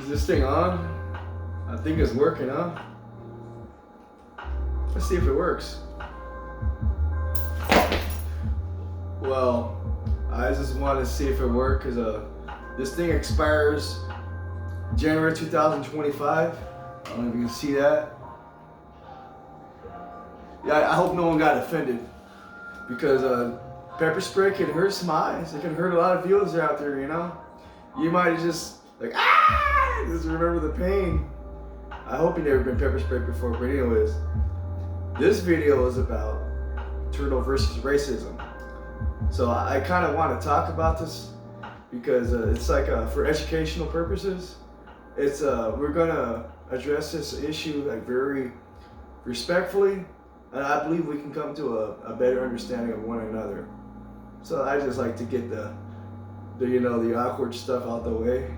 Is this thing on? I think it's working, huh? Let's see if it works. Well, I just wanted to see if it worked because this thing expires January 2025. I don't know if you can see that. Yeah, I hope no one got offended because pepper spray can hurt some eyes. It can hurt a lot of viewers out there, you know? You might just like, just remember the pain. I hope you never been pepper sprayed before, but anyways, this video is about Turtle versus racism. So I kind of want to talk about this because it's like for educational purposes. It's we're gonna address this issue like very respectfully, and I believe we can come to a better understanding of one another. So I just like to get the awkward stuff out the way,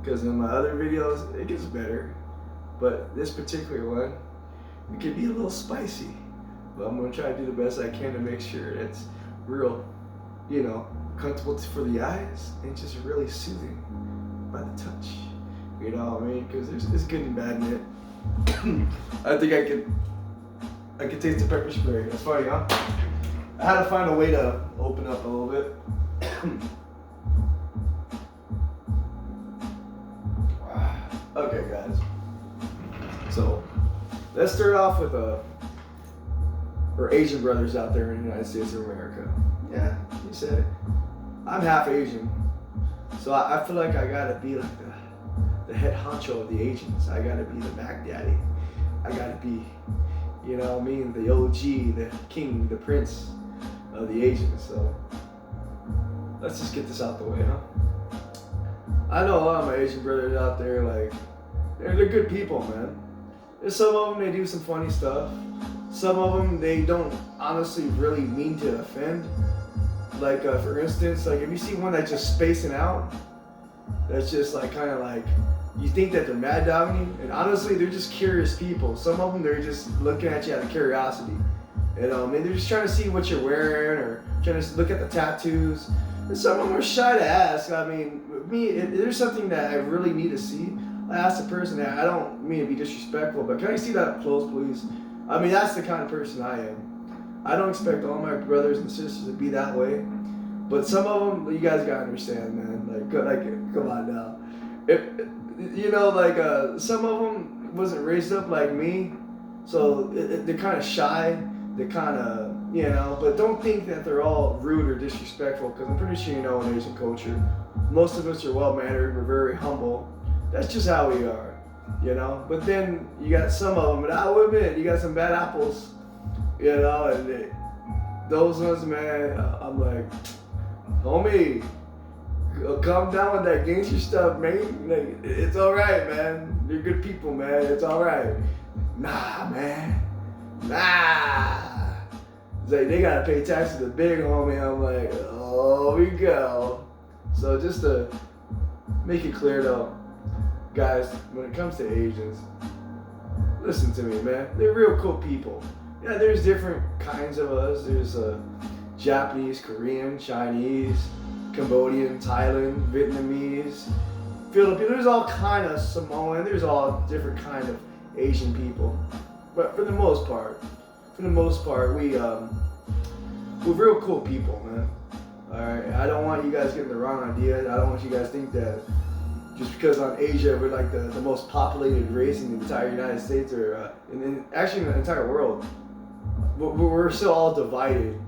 because in my other videos it gets better, but this particular one it can be a little spicy. But I'm gonna try to do the best I can to make sure it's real, comfortable for the eyes and just really soothing by the touch. You know what I mean? Because there's good and bad in it. I think I could taste the pepper spray. That's funny, huh? I had to find a way to open up a little bit. Okay, guys. So let's start off with our Asian brothers out there in the United States of America. Yeah, you said it. I'm half Asian, so I feel like I gotta be like the head honcho of the Asians. I gotta be the Mac Daddy. I gotta be, the OG, the king, the prince of the Asians. So let's just get this out the way, huh? I know a lot of my Asian brothers out there, like, they're good people, man. There's some of them, they do some funny stuff. Some of them, they don't honestly really mean to offend. Like, for instance, like, if you see one that's just spacing out, that's just like, kind of like, you think that they're mad dogging you, and honestly, they're just curious people. Some of them, they're just looking at you out of curiosity. And they're just trying to see what you're wearing, or trying to look at the tattoos. And some of them are shy to ask. I mean, me, there's something that I really need to see. I asked the person that I don't mean to be disrespectful, but can I see that up close, please? I mean, that's the kind of person I am. I don't expect all my brothers and sisters to be that way, but some of them, you guys gotta understand, man. Like come on now. Some of them wasn't raised up like me, so they're kind of shy. They're kind of, but don't think that they're all rude or disrespectful, because I'm pretty sure you know in Asian culture, most of us are well-mannered, we're very humble. That's just how we are, But then you got some of them, and I will admit, you got some bad apples, and those ones, man, I'm like, homie, calm down with that gangster stuff, man. Like, it's all right, man. You're good people, man. It's all right. Nah, man. Nah. It's like, they gotta pay taxes to the big homie. I'm like, oh, we go. So just to make it clear, though, guys, when it comes to Asians, listen to me, man. They're real cool people. Yeah, there's different kinds of us. There's Japanese, Korean, Chinese, Cambodian, Thailand, Vietnamese, Filipino. There's all kind of Samoan. There's all different kind of Asian people. But for the most part, we're real cool people, man. All right. I don't want you guys getting the wrong idea. I don't want you guys to think that just because on Asia we're like the most populated race in the entire United States, or actually in the entire world. We're still all divided.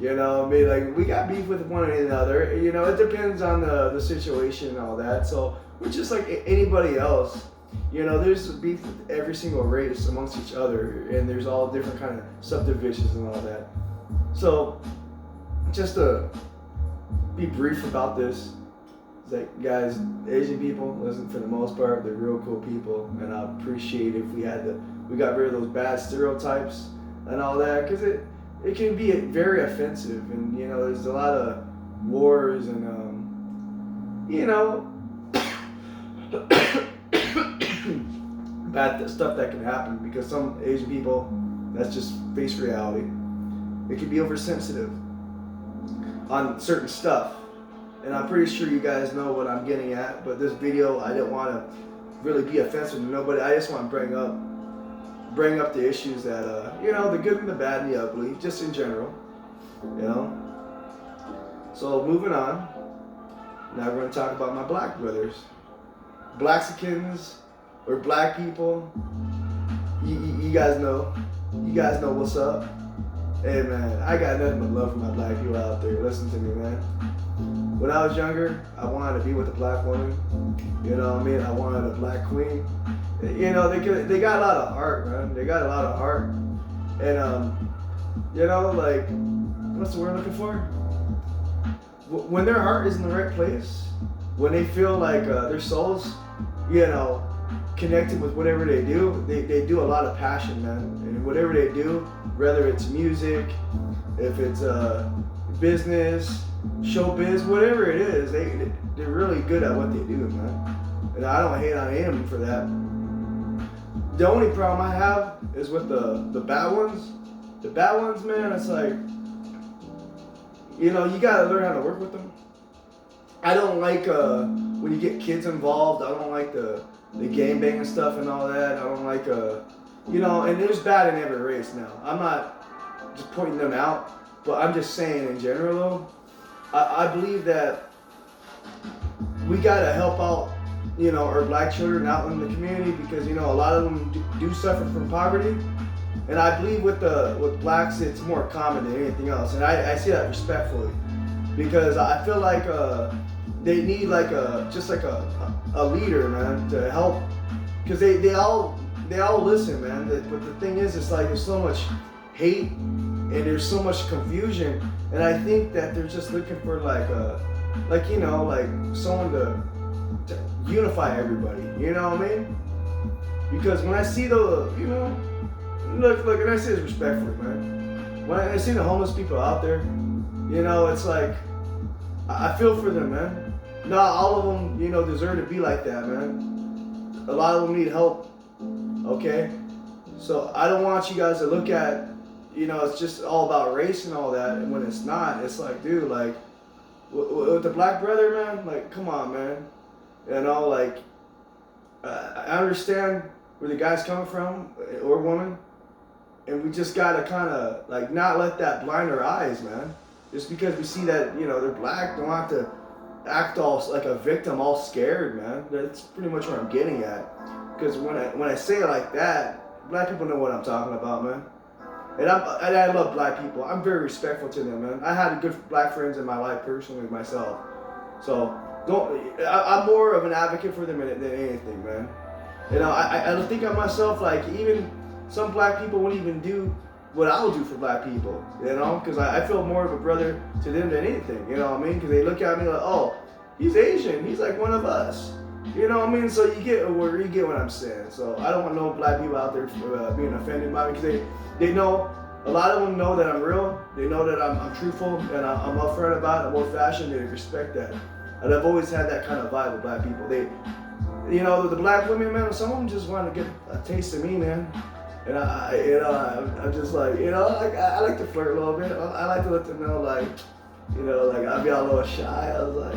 Like, we got beef with one another. It depends on the situation and all that. So we're just like anybody else. There's beef with every single race amongst each other, and there's all different kind of subdivisions and all that. So just to be brief about this, it's like, guys, Asian people, listen, for the most part, they're real cool people, and I appreciate if we got rid of those bad stereotypes and all that, because it can be very offensive, and there's a lot of wars and bad stuff that can happen, because some Asian people, that's just face reality. It can be oversensitive on certain stuff, and I'm pretty sure you guys know what I'm getting at. But this video, I didn't want to really be offensive to nobody. I just want to bring up the issues that the good and the bad and the ugly, just in general, you know. So moving on. Now we're going to talk about my black brothers, Blaxicans, or black people. You guys know. You guys know what's up. Hey man, I got nothing but love for my black people out there. Listen to me, man. When I was younger, I wanted to be with a black woman. You know what I mean? I wanted a black queen. You know, they got a lot of heart, man. They got a lot of heart. And, like, what's the word I'm looking for? When their heart is in the right place, when they feel like their souls, connected with whatever they do, they do a lot of passion, man. And whatever they do, whether it's music, if it's business, showbiz, whatever it is, they're really good at what they do, man. And I don't hate on them for that. The only problem I have is with the bad ones. The bad ones, man, it's like, you gotta learn how to work with them. I don't like when you get kids involved. I don't like the game banging stuff and all that. I don't like, and there's bad in every race now. I'm not just pointing them out, but I'm just saying in general though, I believe that we gotta help out, our black children out in the community because, a lot of them do suffer from poverty. And I believe with blacks, it's more common than anything else. And I say that respectfully because I feel like they need like a leader, man, to help. Because they all listen, man. But the thing is, it's like there's so much hate and there's so much confusion. And I think that they're just looking for like someone to unify everybody. You know what I mean? Because when I see look, and I say this respectfully, man. When I see the homeless people out there, it's like, I feel for them, man. Not all of them, deserve to be like that, man. A lot of them need help, okay? So I don't want you guys to look at, it's just all about race and all that, and when it's not, it's like, dude, like, with the black brother, man, like, come on, man. I understand where the guy's coming from, or woman, and we just gotta kind of like not let that blind our eyes, man. Just because we see that they're black, don't have to act all like a victim, all scared, man. That's pretty much what I'm getting at. Because when I say it like that, black people know what I'm talking about, man. And I love black people. I'm very respectful to them, man. I had good black friends in my life personally myself. So I'm more of an advocate for them than anything, man. I think of myself like even some black people won't even do what I will do for black people, because I feel more of a brother to them than anything, you know what I mean? Because they look at me like, oh, he's Asian, he's like one of us, you know what I mean? So you get what I'm saying. So I don't want no black people out there being offended by me because they know, a lot of them know that I'm real, they know that I'm truthful and I'm upfront about it, I'm old fashioned, they respect that. And I've always had that kind of vibe with black people. The black women, man, some of them just want to get a taste of me, man. And I'm just like, I like to flirt a little bit. I like to let them know, like, I'll be a little shy. I was like,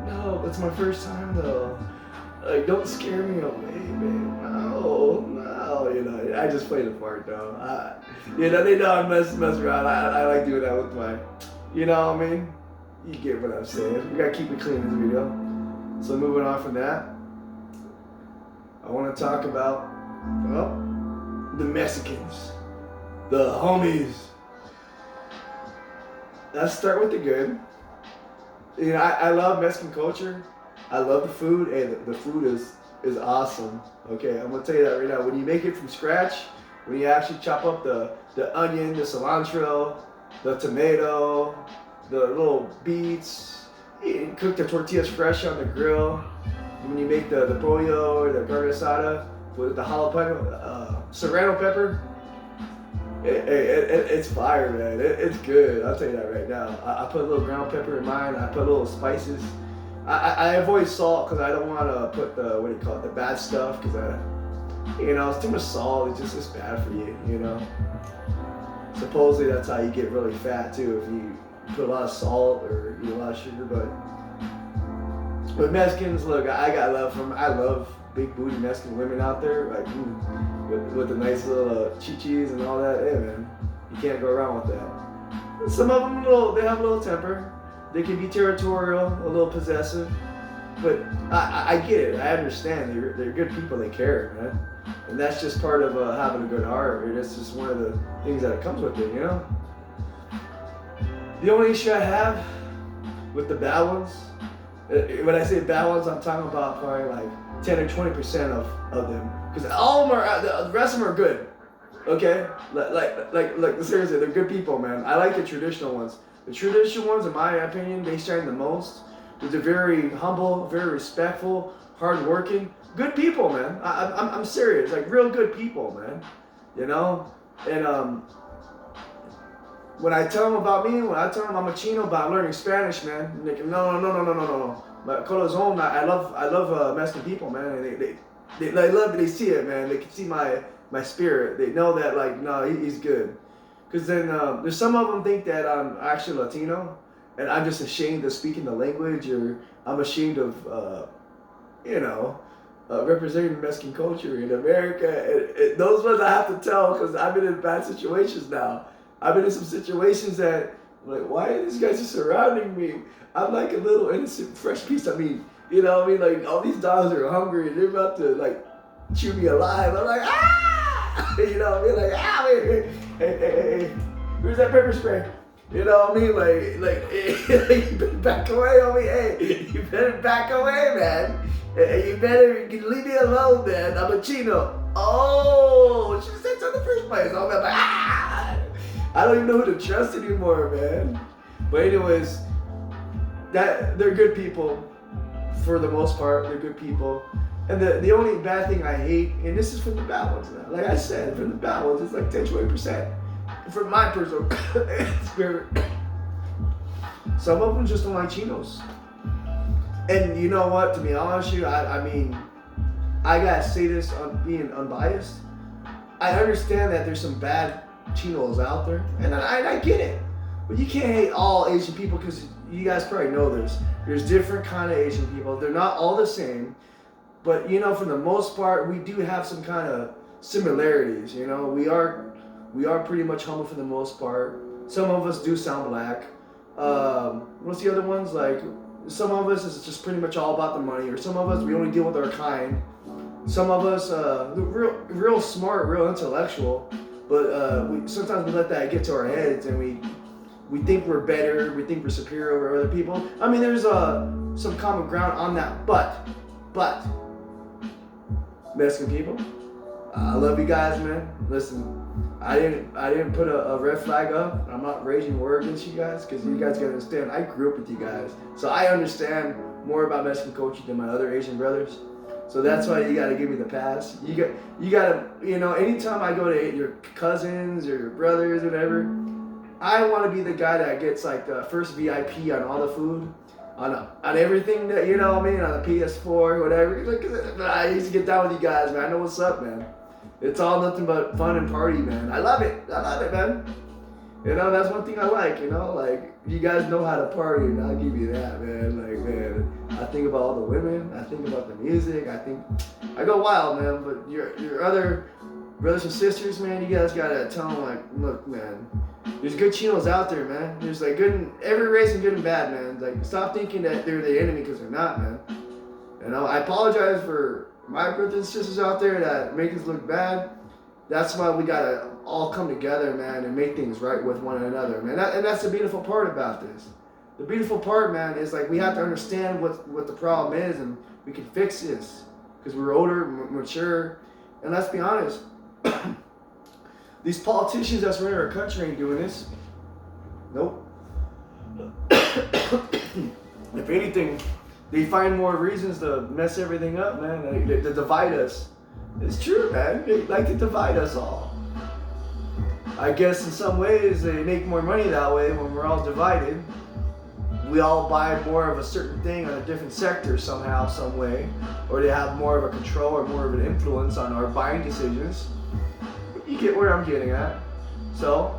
no, it's my first time though. Like, don't scare me away, babe. No. I just play the part though. They know I'm messing around. I like doing that with my, you know what I mean? You get what I'm saying. We gotta keep it clean in this video. So moving on from that, I want to talk about, the Mexicans, the homies. Let's start with the good. I love Mexican culture. I love the food, and the food is awesome. Okay, I'm gonna tell you that right now. When you make it from scratch, when you actually chop up the onion, the cilantro, the tomato, the little beets, you cook the tortillas fresh on the grill. When you make the pollo or the carne asada with the jalapeno, serrano pepper, it's fire, man. It's good. I'll tell you that right now. I put a little ground pepper in mine. I put a little spices. I avoid salt because I don't want to put the bad stuff because it's too much salt. It's bad for you, Supposedly that's how you get really fat too, if you put a lot of salt or eat a lot of sugar. But Mexicans, look, I got love for them. I love big booty Mexican women out there, like with the nice little chichis and all that. Yeah, man, you can't go wrong with that. Some of them they have a little temper. They can be territorial, a little possessive. But I get it. I understand. They're good people. They care, man. And that's just part of having a good heart. And it's just one of the things that comes with it, you know? The only issue I have with the bad ones, when I say bad ones, I'm talking about probably like 10 or 20% of them. Because all of them are, the rest of them are good. Okay? Like seriously, they're good people, man. I like the traditional ones. The traditional ones, in my opinion, they shine the most. They're very humble, very respectful, hardworking, good people, man. I'm serious, like real good people, man. You know, and when I tell them about me, when I tell them I'm a Chino about learning Spanish, man, like, no. But Corazon, I love Mexican people, man. And they love it. They see it, man. They can see my spirit. They know that, like, no, he's good. Because then there's some of them think that I'm actually Latino. And I'm just ashamed of speaking the language, or I'm ashamed of, representing Mexican culture in America. And those ones I have to tell because I've been in bad situations now. I've been in some situations that, like, why are these guys just surrounding me? I'm like a little innocent, fresh piece of meat. You know what I mean? Like, all these dogs are hungry and they're about to, like, chew me alive. I'm like, ah! You know what I mean? Like, ah, hey, where's that pepper spray? You know what I mean? Like, you better back away on me. Hey, you better back away, man. You better leave me alone, man. I'm a Chino. Oh, she said so in the first place. I'm like, ah! I don't even know who to trust anymore, man. But anyways, they're good people for the most part. They're good people. And the only bad thing I hate, and this is from the bad ones now. Like I said, from the bad ones, it's like 10-20%. From my personal spirit, some of them just don't like Chinos. And you know what? To be honest with you, I mean, I gotta say this on being unbiased. I understand that there's some bad Chinos out there, and I get it. But you can't hate all Asian people because you guys probably know there's different kind of Asian people. They're not all the same, but you know, for the most part, we do have some kind of similarities. You know, we are pretty much humble for the most part. Some of us do sound black. What's the other ones? Like, some of us is just pretty much all about the money, or some of us, we only deal with our kind. Some of us, real smart, real intellectual, but sometimes we let that get to our heads, and we think we're better, we think we're superior over other people. I mean, there's some common ground on that, but Mexican people, I love you guys, man. Listen, I didn't put a red flag up. I'm not raising war against you guys because you guys gotta understand. I grew up with you guys, so I understand more about Mexican culture than my other Asian brothers. So that's why you gotta give me the pass. You gotta, you know, anytime I go to your cousins or your brothers, or whatever, I want to be the guy that gets like the first VIP on all the food, on everything that, you know what I mean, on the PS4, whatever. Look, I used to get down with you guys, man. I know what's up, man. It's all nothing but fun and party, man. I love it, man. You know, that's one thing I like, you know, like, you guys know how to party, and I'll give you that, man. Like, man, I think about all the women, I think about the music, I go wild, man. But your other brothers and sisters, man, you guys gotta tell them, like, look, man, there's good Chinos out there, man. There's like every race and good and bad, man. Like, stop thinking that they're the enemy, because they're not, man. You know, I apologize for my brothers and sisters out there that make us look bad. That's why we gotta all come together, man, and make things right with one another, man. And that's the beautiful part about this. The beautiful part, man, is like we have to understand what the problem is, and we can fix this because we're older, mature, and let's be honest. These politicians that's running our country ain't doing this. Nope. If anything, they find more reasons to mess everything up, man. To divide us. It's true, man. They like to divide us all. I guess in some ways they make more money that way when we're all divided. We all buy more of a certain thing on a different sector somehow, some way, or they have more of a control or more of an influence on our buying decisions. You get where I'm getting at. So,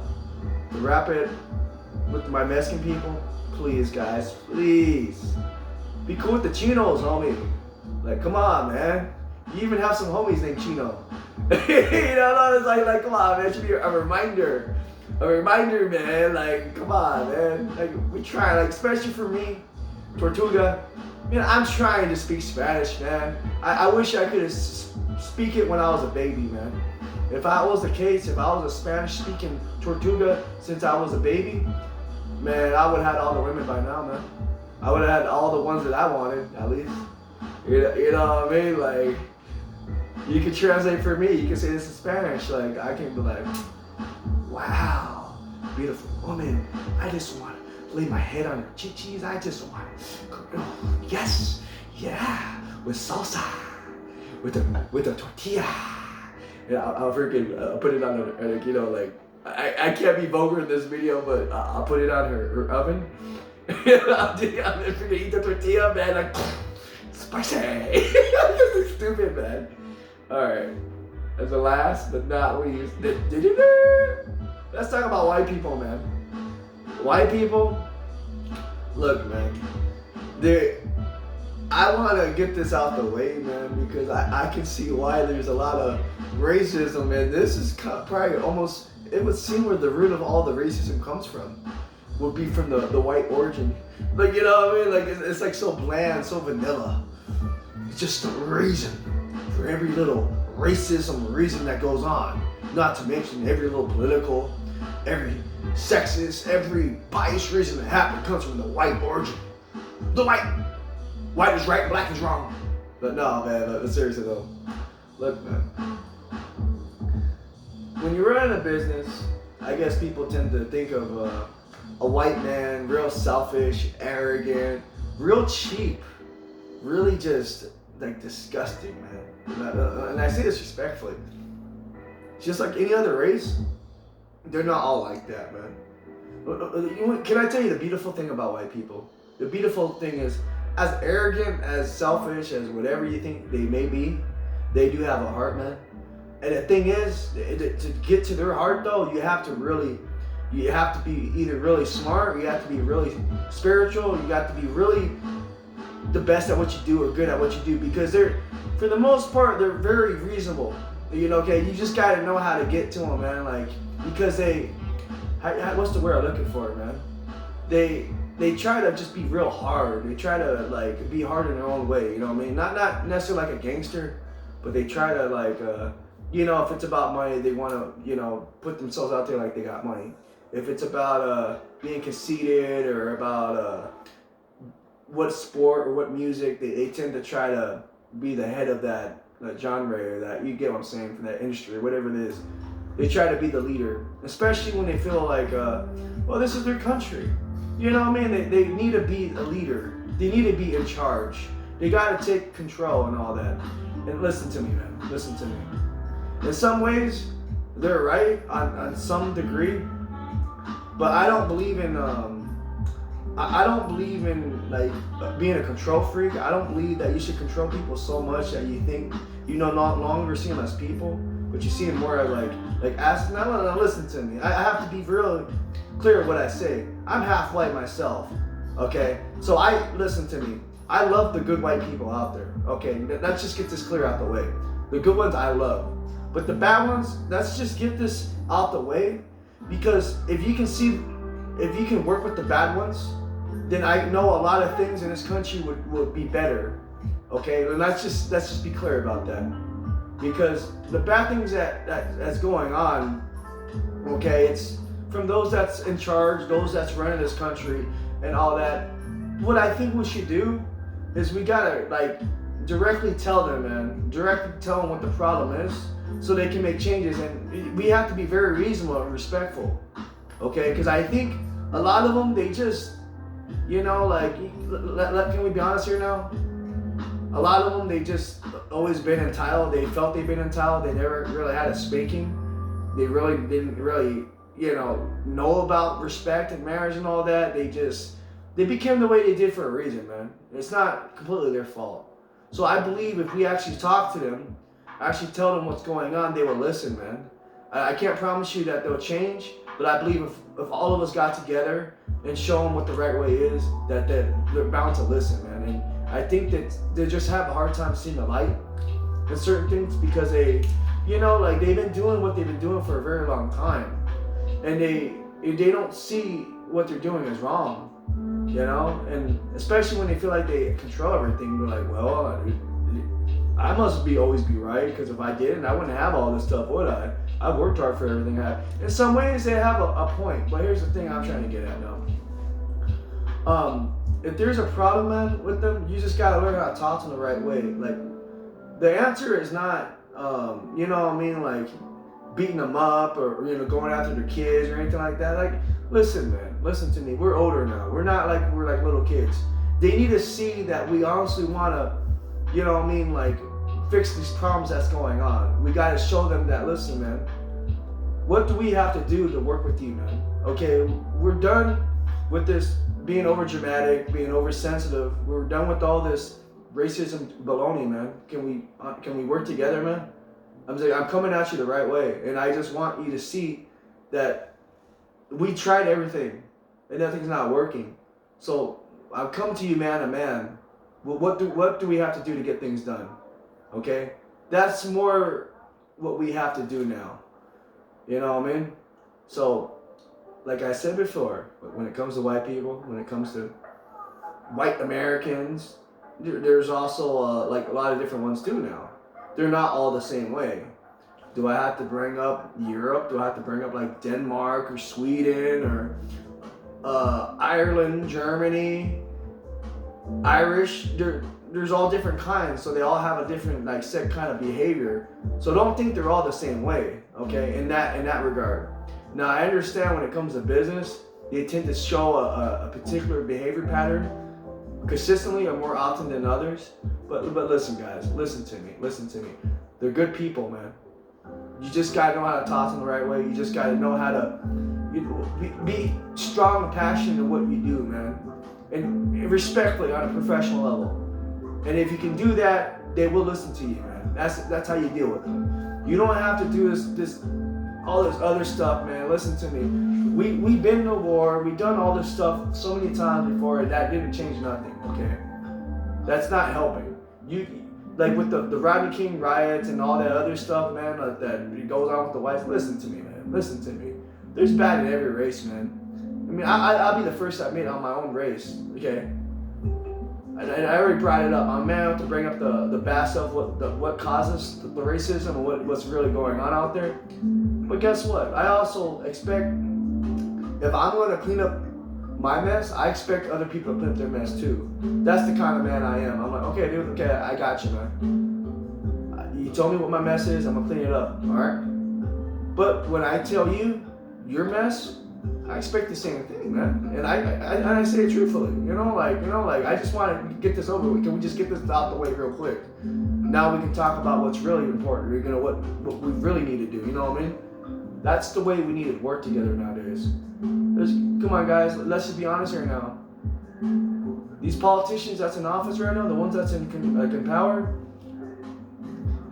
to wrap it with my Mexican people, please, guys, please be cool with the Chinos, homie. Like, come on, man. You even have some homies named Chino. You know, it's like, come on, man. It should be a reminder. A reminder, man. Like, come on, man. Like, we try, like, especially for me, Tortuga. You know, I'm trying to speak Spanish, man. I wish I could speak it when I was a baby, man. If I was the case, if I was a Spanish-speaking Tortuga since I was a baby, man, I would have had all the women by now, man. I would have had all the ones that I wanted, at least. You know what I mean? Like, you can translate for me. You can say this in Spanish. Like, I can be like, wow, beautiful woman. I just want to lay my head on her chichis. I just want, oh, yes, yeah, with salsa, with a tortilla. Yeah, I'll freaking put it on her, you know, like, I can't be vulgar in this video, but I'll put it on her oven. I'm freaking eat the tortilla, man, like, spicy. This is stupid, man. Alright, as the last but not least, let's talk about white people, man. White people, look, man, I want to get this out the way, man, because I can see why there's a lot of racism, and this is probably almost, it would seem where the root of all the racism comes from, would be from the white origin. Like, you know what I mean? Like, it's like so bland, so vanilla. It's just a reason for every little racism reason that goes on. Not to mention every little political, every sexist, every biased reason that happens comes from the white origin. The white is right, black is wrong. But no, man, seriously though. Look, man. When you're running a business, I guess people tend to think of a white man, real selfish, arrogant, real cheap, really just like disgusting, man. And I say this respectfully. Just like any other race, they're not all like that, man. Can I tell you the beautiful thing about white people? The beautiful thing is, as arrogant, as selfish, as whatever you think they may be, they do have a heart, man. And the thing is, to get to their heart though, you have to be either really smart, or you have to be really spiritual, you got to be really the best at what you do or good at what you do, because for the most part, they're very reasonable. You know, okay, you just gotta know how to get to them, man. Like, because what's the word I'm looking for, man? They try to just be real hard. They try to like be hard in their own way. You know what I mean? Not necessarily like a gangster, but they try to like, you know, if it's about money, they want to, you know, put themselves out there like they got money. If it's about being conceited or about what sport or what music, they tend to try to be the head of that genre, or that, you get what I'm saying, from that industry or whatever it is. They try to be the leader, especially when they feel like, well, this is their country. You know what I mean? They need to be a leader. They need to be in charge. They got to take control and all that. And listen to me, man. Listen to me. In some ways, they're right on some degree, but I don't believe in I don't believe in like being a control freak. I don't believe that you should control people so much that you think you no longer see them as people, but you see them more as like ask. Now listen to me. I have to be real clear what I say. I'm half white myself. Okay, so listen to me. I love the good white people out there. Okay, let's just get this clear out the way. The good ones I love, but the bad ones, let's just get this out the way, because if you can work with the bad ones, then I know a lot of things in this country would be better. Okay, and let's just be clear about that, because the bad things that's going on, okay, it's from those that's in charge, those that's running this country and all that. What I think we should do is we gotta like directly tell them, man, directly tell them what the problem is, so they can make changes. And we have to be very reasonable and respectful, okay? Because I think a lot of them, they just, you know, like, can we be honest here now? A lot of them, they just always been entitled. They felt they've been entitled. They never really had a spanking. They really didn't really, you know about respect and marriage and all that. They became the way they did for a reason, man. It's not completely their fault. So I believe if we actually talk to them, actually tell them what's going on, they will listen, man. I can't promise you that they'll change, but I believe if all of us got together and show them what the right way is, that they're bound to listen, man. And I think that they just have a hard time seeing the light. in certain things because they, like they've been doing what they've been doing for a very long time, and they don't see what they're doing is wrong, and especially when they feel like they control everything. They're like, well, I must always be right, because if I didn't, I wouldn't have all this stuff, would I? I've worked hard for everything I have. In some ways, they have a point, but here's the thing I'm trying to get at now. If there's a problem, man, with them, you just gotta learn how to talk to them the right way. Like, the answer is not, like beating them up or going after their kids or anything like that. Like, listen, man, listen to me. We're older now. We're like little kids. They need to see that we honestly want to, like fix these problems that's going on. We got to show them that, listen, man, what do we have to do to work with you, man? Okay, we're done with this being over dramatic, being oversensitive. We're done with all this racism baloney, man. Can we work together, man? I'm coming at you the right way, and I just want you to see that we tried everything and nothing's not working. So I've come to you man to man. Well, what do we have to do to get things done? Okay, that's more what we have to do now. You know what I mean? So, like I said before, when it comes to white people, when it comes to white Americans, there's also like a lot of different ones too now. They're not all the same way. Do I have to bring up Europe? Do I have to bring up like Denmark or Sweden or Ireland, Germany, Irish? There's all different kinds, so they all have a different like set kind of behavior. So don't think they're all the same way, okay? In that regard. Now I understand when it comes to business, they tend to show a particular behavior pattern consistently or more often than others. But listen, guys, listen to me. They're good people, man. You just gotta know how to talk to them the right way. You just gotta know how to be strong and passionate in what you do, man, and respectfully on a professional level. And if you can do that, they will listen to you, man. That's how you deal with them. You don't have to do all this other stuff, man. Listen to me. We've been to war. We've done all this stuff so many times before, and that didn't change nothing. Okay, that's not helping. Like with the Rodney King riots and all that other stuff, man. Like that goes on with the whites. Listen to me, man. Listen to me. There's bad in every race, man. I mean, I'll be the first to admit on my own race. Okay. And I already brought it up. I'm man enough to bring up the bad stuff, what causes the racism and what's really going on out there. But guess what? I also expect, if I'm going to clean up my mess, I expect other people to clean up their mess too. That's the kind of man I am. I'm like, okay, dude, okay, I got you, man. You told me what my mess is, I'm going to clean it up, all right? But when I tell you your mess, I expect the same thing, man, and I say it truthfully. Like I just want to get this over with. Can we just get this out the way real quick? Now we can talk about what's really important. What we really need to do. You know what I mean? That's the way we need to work together nowadays. Come on, guys. Let's just be honest here now. These politicians that's in office right now, the ones that's in power,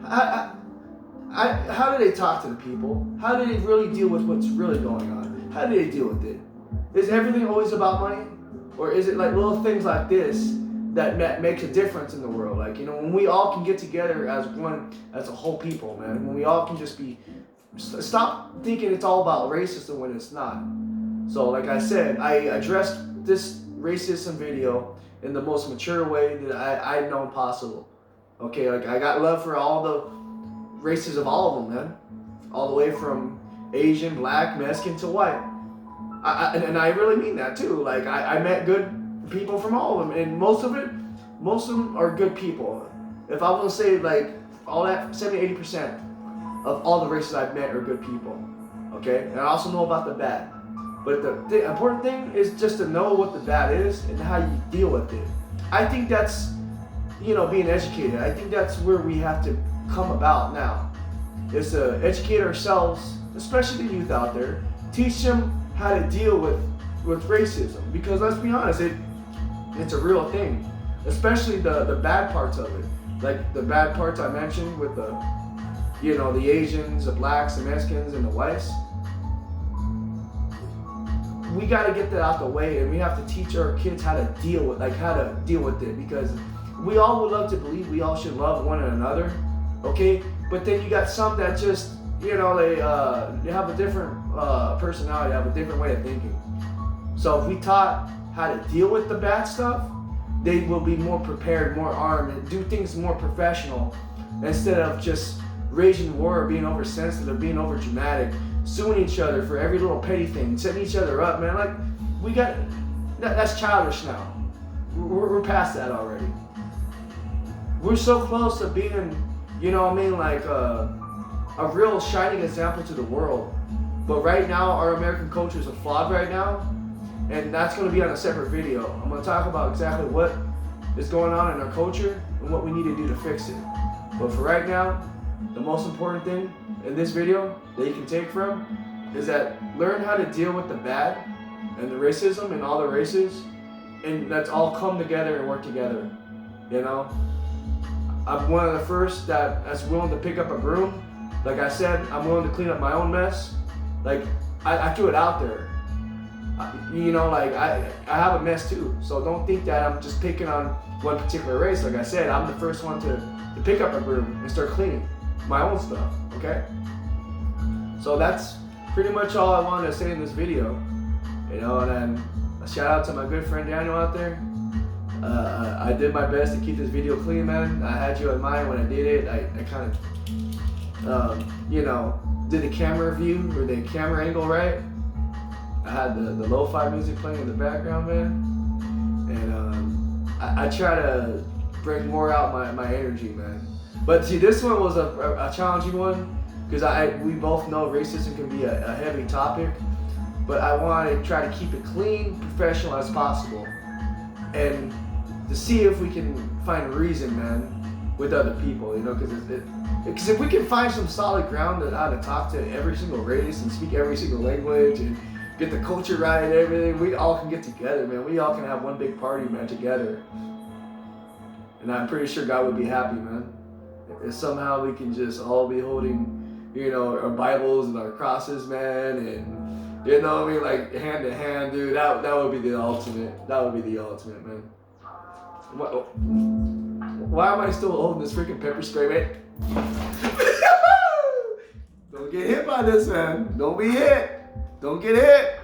how do they talk to the people? How do they really deal with what's really going on? How do they deal with it? Is everything always about money? Or is it like little things like this that makes a difference in the world? Like, when we all can get together as one, as a whole people, man. When we all can just stop thinking it's all about racism when it's not. So like I said, I addressed this racism video in the most mature way that I know possible. Okay, like I got love for all the races of all of them, man. All the way from Asian, black, Mexican to white. And I really mean that too. Like I met good people from all of them, and most of them are good people. If I want to say like all that 70-80% of all the races I've met are good people. Okay? And I also know about the bad. But the important thing is just to know what the bad is and how you deal with it. I think that's, being educated. I think that's where we have to come about now. Is to educate ourselves, especially the youth out there, teach them how to deal with racism. Because let's be honest, it's a real thing. Especially the bad parts of it. Like the bad parts I mentioned with the Asians, the blacks, the Mexicans, and the whites. We got to get that out the way, and we have to teach our kids how to deal with it, because we all would love to believe we all should love one another, okay? But then you got some that just, you know, they have a different personality, have a different way of thinking. So if we taught how to deal with the bad stuff, they will be more prepared, more armed, and do things more professional instead of just raging war, being oversensitive, being over dramatic, suing each other for every little petty thing, setting each other up, man. Like, we got, that's childish now. We're past that already. We're so close to being, you know what I mean, like a real shining example to the world. But right now, our American culture is flawed right now, and that's going to be on a separate video. I'm going to talk about exactly what is going on in our culture and what we need to do to fix it. But for right now, the most important thing in this video that you can take from is that learn how to deal with the bad and the racism and all the races, and let's all come together and work together. You know, I'm one of the first that's willing to pick up a broom. Like I said, I'm willing to clean up my own mess. Like, I threw it out there. You know, like I have a mess too. So don't think that I'm just picking on one particular race. Like I said, I'm the first one to pick up a broom and start cleaning my own stuff, okay? So that's pretty much all I wanted to say in this video. You know, and then a shout out to my good friend Daniel out there. I did my best to keep this video clean, man. I had you in mind when I did it. I kind of, you know, did the camera view or the camera angle right. I had the lo-fi music playing in the background, man. And I try to bring more out my energy, man. But see, this one was a challenging one because we both know racism can be a heavy topic. But I want to try to keep it clean, professional as possible, and to see if we can find reason, man, with other people, you know, because if we can find some solid ground on how to talk to every single race and speak every single language and get the culture right and everything, we all can get together, man. We all can have one big party, man, together. And I'm pretty sure God would be happy, man. If somehow we can just all be holding, you know, our Bibles and our crosses, man, and, you know what I mean, like hand to hand, dude, that would be the ultimate. That would be the ultimate, man. Why am I still holding this freaking pepper spray, man? Don't get hit by this, man. Don't be hit. Don't get hit.